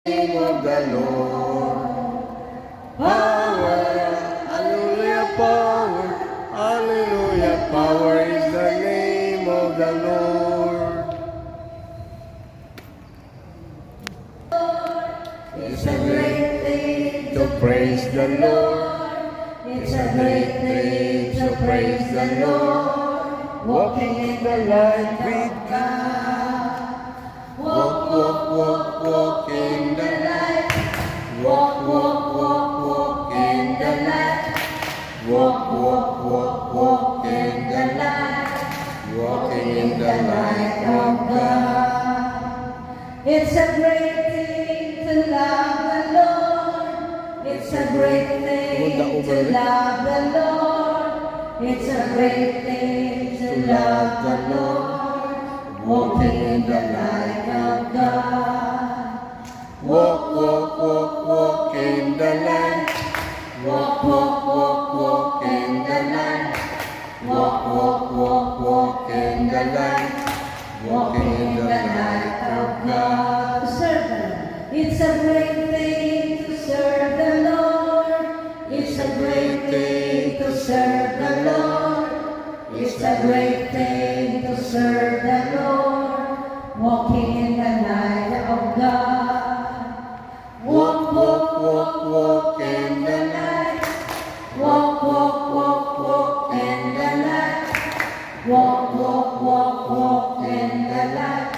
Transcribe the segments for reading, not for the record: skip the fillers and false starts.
name of the Lord. Power, hallelujah, power, hallelujah, power is the name of the Lord. It's a great thing to praise the Lord. It's a great thing to praise the Lord. Walking in the light with God. Walk, walk, walk, walk in the light. Walk, walk, walk, walk in the light. Walk, walk, walk, walk in the light. Walking in the light of God. It's a great thing to love the Lord. It's a great thing to love the Lord. It's a great thing to love the Lord. Walking in the light of God. Walk, walk, walk, walk in the light. Walk, walk, walk, walk in the light. Walk, walk, walk, walk in the light. Walking in the light of God. Serve the Lord. It's a great thing to serve the Lord. It's a great thing to serve the Lord. It's a great thing to serve the Lord. Walking in the light of God. Walk, walk, walk, walk in the light. Walk, walk, walk, walk in the light. Walk, walk, walk, walk in the light.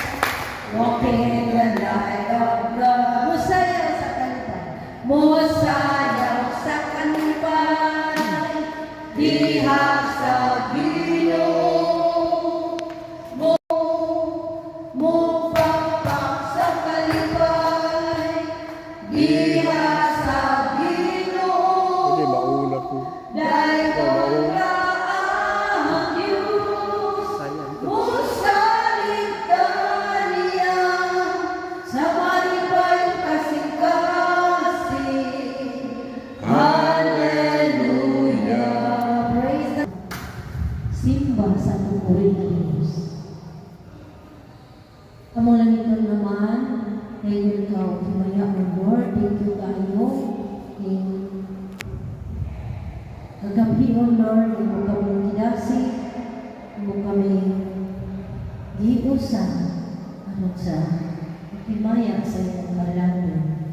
Walking in the light of God. Musayaw sa kanipan. Musayaw sa kanipan. Diha sa Ginoo. Mupapak sa kalipay. Diha sa Ginoo. Hindi, mauna po. Dahil wala ang Diyos. Musaligtan niya sa malipay kasing-kasing. Hallelujah. Praise the Simba sa tungkulin ng Diyos. Amo lang ito naman, ngayon ikaw, tumaya mo Lord, thank you tayo. Kagabi mo Lord, mo kami kinasi, mo kami giusan, ano sa timaya sa iyong kalangan.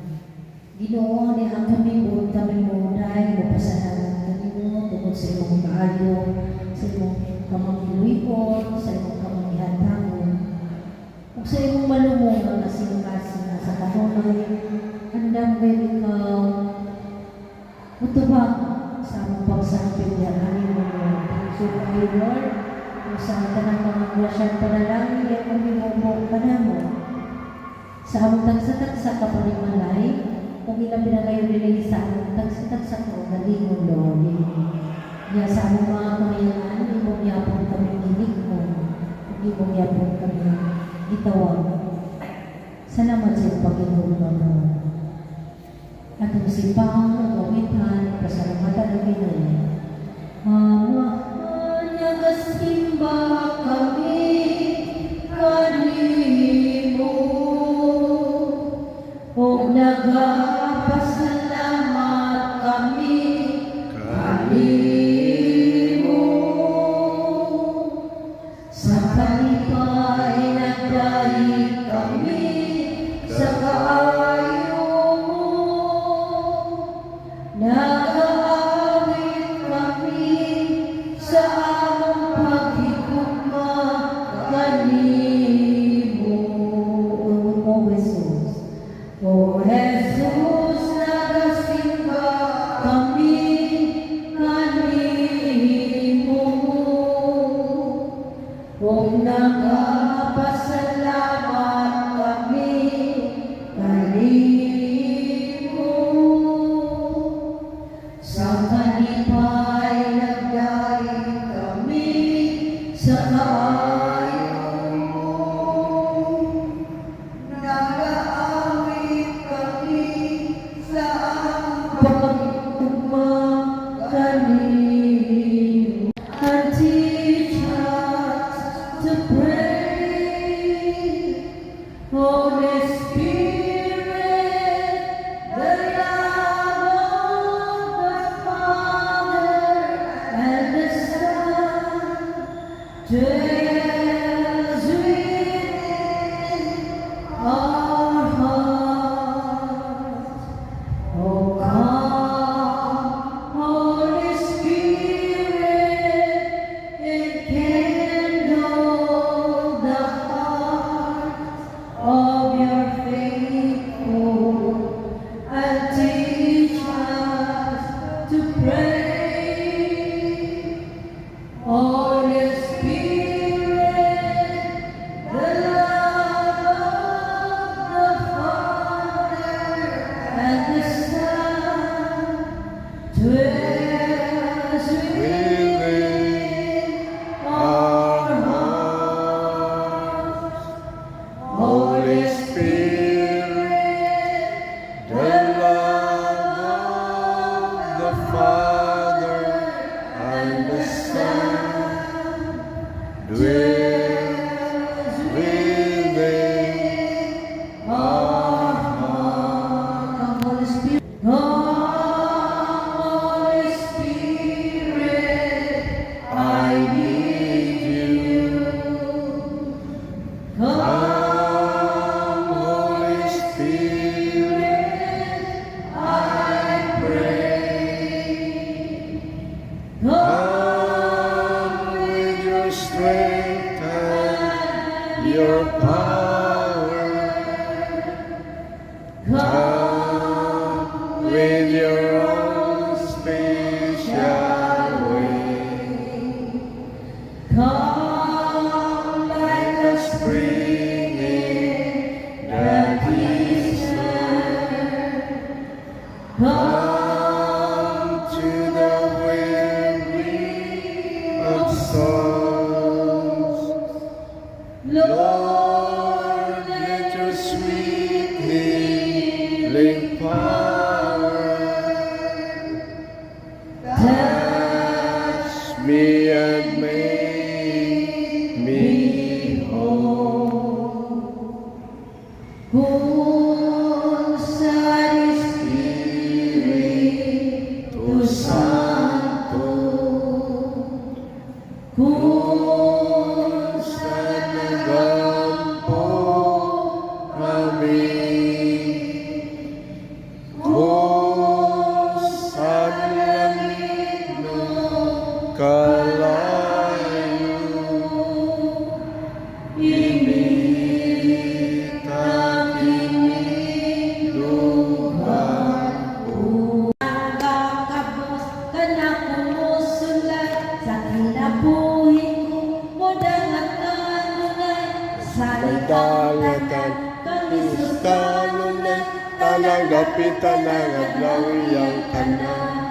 Ginoo ni ang kami mo dahil mo pasalamat kami mo tungkol sa iyong kaayo, sa iyong kamangkiluipon, sa iyong kamanghihantangon. Kung sa iyong malumong na kasing-kasing na sa kahonay, handang baby ikaw, utubang sa among pagsapit yan, hanin mo Lord. Thank you kayo Lord, kung sa tanang mga grasyang panalangin, yan kami mo ka na mo. Sa among tagsa-tagsa ka pa rin malay, kung ilang pinagayon rin sa among tagsa-tagsa ka o galingon Lord. Kaya sa among mga kamayangan, hindi mo yapon kami ginig mo, hindi mo yapon kami gitawag. Salamat sa iyong Panginoon Lord. Atong sipang nagawitan, pasalamatan ng Pinoy. Amahanya kasimba kami kanimo, o nagapasalamat kami kanimo. Sa kalipay nagdahil kami sa kaayo mo. Nag-aawit kami sa among paghigugma kanimo. O Jesus, nagasimba and the sun dwells within our hearts. Holy Spirit, the love of the Father and the Son dwells within our hearts. Holy Spirit, Holy Spirit, I need you. Come, Holy Spirit, I pray. Come with your strength and your power. Come with your own special way. Come like The spring in the desert. Come to the weary of songs. Lord, let your sweet healing power touch me and make me whole. Kung sa Espiritu Santo, kung Sa nagampo kami, kung sa lamig ng kalayo, init ang iniluhan ko. kakabos ka na kumusulay sa kinabuhi ko mo dangat kanunay sa Dalatan, kanis kanunay, talagapitan ng adlaw iyang tanan.